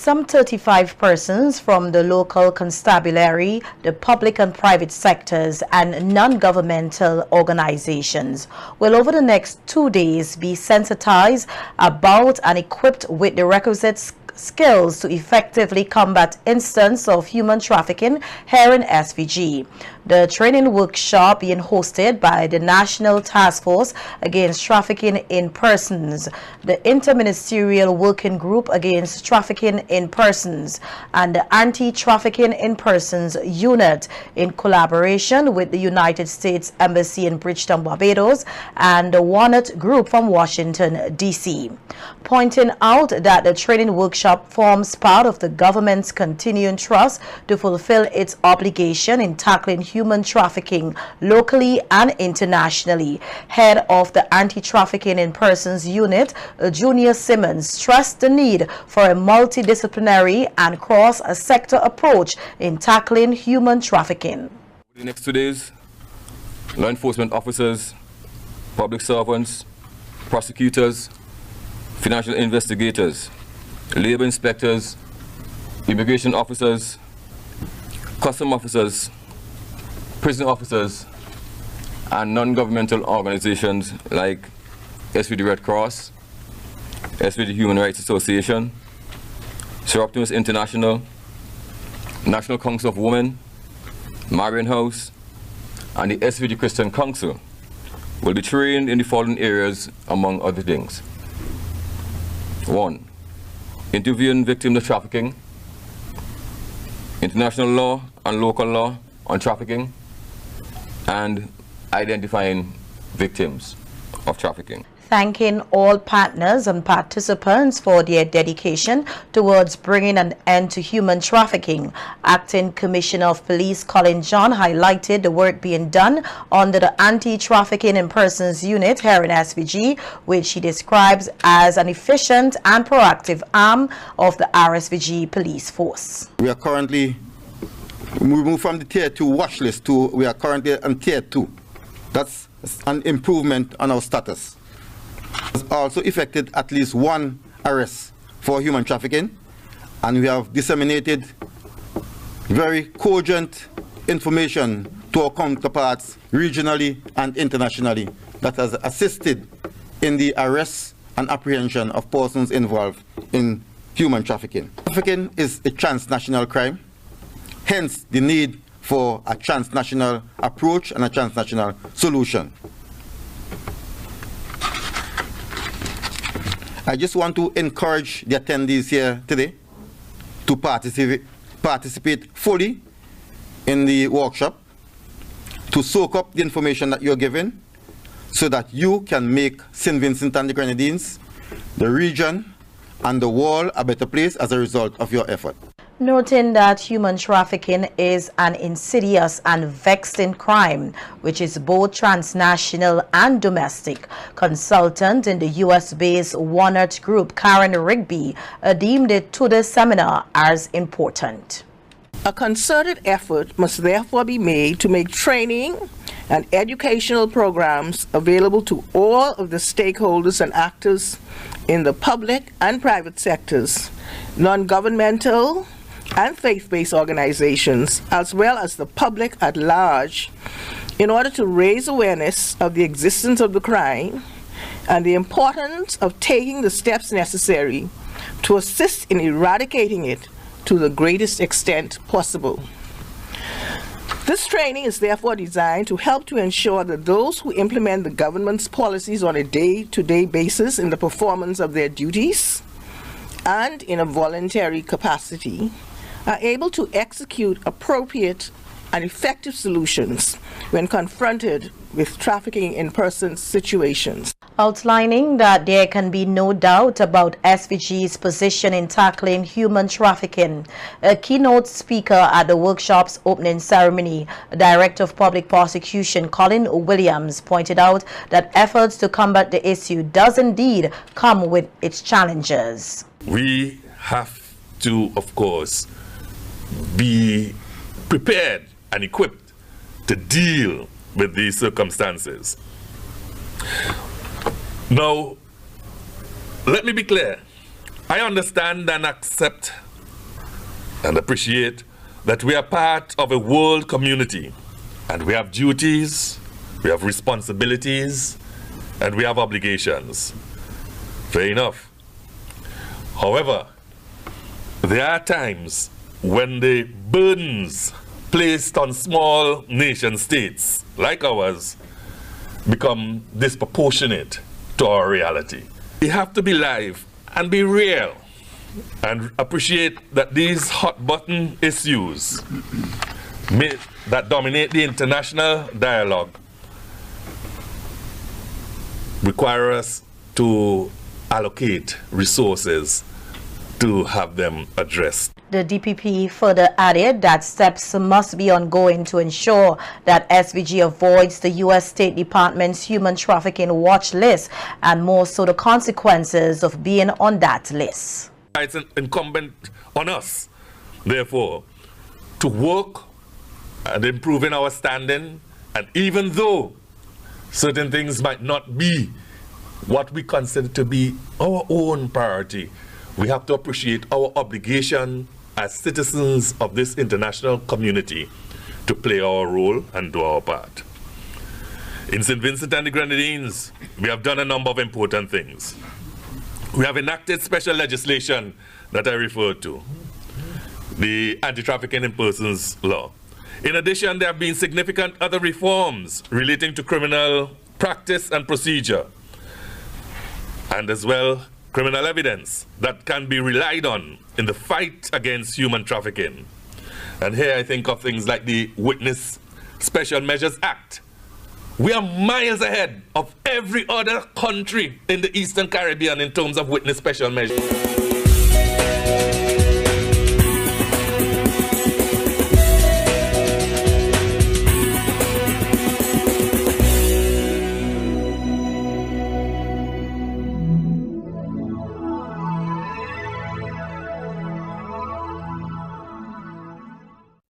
Some 35 persons from the local constabulary, the public and private sectors, and non-governmental organizations will over the next 2 days be sensitized about and equipped with the requisite skills to effectively combat instances of human trafficking here in SVG. The training workshop being hosted by the National Task Force Against Trafficking in Persons, the Interministerial Working Group Against Trafficking in Persons, and the Anti-Trafficking in Persons Unit in collaboration with the United States Embassy in Bridgetown, Barbados, and the Warnath Group from Washington, D.C., pointing out that the training workshop forms part of the government's continuing trust to fulfill its obligation in tackling human trafficking locally and internationally. Head of the Anti-Trafficking in Persons Unit, Junior Simmons, stressed the need for a multidisciplinary and cross-sector approach in tackling human trafficking. The next 2 days, law enforcement officers, public servants, prosecutors, financial investigators, labor inspectors, immigration officers, custom officers, prison officers, and non-governmental organizations like SVG Red Cross, SVG Human Rights Association, Sir Optimus International, National Council of Women, Marian House, and the SVG Christian Council will be trained in the following areas, among other things. 1. Interviewing victims of trafficking, international law and local law on trafficking, and identifying victims of trafficking. Thanking all partners and participants for their dedication towards bringing an end to human trafficking, Acting Commissioner of Police Colin John highlighted the work being done under the Anti-Trafficking in Persons Unit here in SVG, which he describes as an efficient and proactive arm of the RSVG police force. We are currently, we moved from the Tier 2 watch list to, we are currently on Tier 2. That's an improvement on our status. Has also effected at least one arrest for human trafficking, and we have disseminated very cogent information to our counterparts regionally and internationally that has assisted in the arrest and apprehension of persons involved in human trafficking. Trafficking is a transnational crime, hence the need for a transnational approach and a transnational solution. I just want to encourage the attendees here today to participate fully in the workshop, to soak up the information that you're given so that you can make St. Vincent and the Grenadines, the region, and the world a better place as a result of your effort. Noting that human trafficking is an insidious and vexing crime, which is both transnational and domestic, consultant in the US-based Warnath Group, Karen Rigby, deemed it to the seminar as important. A concerted effort must therefore be made to make training and educational programs available to all of the stakeholders and actors in the public and private sectors, non-governmental and faith-based organizations, as well as the public at large, in order to raise awareness of the existence of the crime and the importance of taking the steps necessary to assist in eradicating it to the greatest extent possible. This training is therefore designed to help to ensure that those who implement the government's policies on a day-to-day basis in the performance of their duties and in a voluntary capacity are able to execute appropriate and effective solutions when confronted with trafficking in persons situations. Outlining that there can be no doubt about SVG's position in tackling human trafficking, a keynote speaker at the workshop's opening ceremony, Director of Public Prosecution Colin Williams, pointed out that efforts to combat the issue does indeed come with its challenges. We have to, of course, be prepared and equipped to deal with these circumstances. Now, let me be clear. I understand and accept and appreciate that we are part of a world community, and we have duties, we have responsibilities, and we have obligations. Fair enough. However, there are times when the burdens placed on small nation states like ours become disproportionate to our reality. We have to be live and be real and appreciate that these hot button issues that dominate the international dialogue require us to allocate resources to have them addressed. The DPP further added that steps must be ongoing to ensure that SVG avoids the U.S. State Department's human trafficking watch list, and more so the consequences of being on that list. It's incumbent on us, therefore, to work at improving our standing, and even though certain things might not be what we consider to be our own priority, we have to appreciate our obligation as citizens of this international community to play our role and do our part. In St. Vincent and the Grenadines, we have done a number of important things. We have enacted special legislation that I referred to, the Anti-Trafficking in Persons Law. In addition, there have been significant other reforms relating to criminal practice and procedure, and as well criminal evidence that can be relied on in the fight against human trafficking. And here I think of things like the Witness Special Measures Act. We are miles ahead of every other country in the Eastern Caribbean in terms of witness special measures.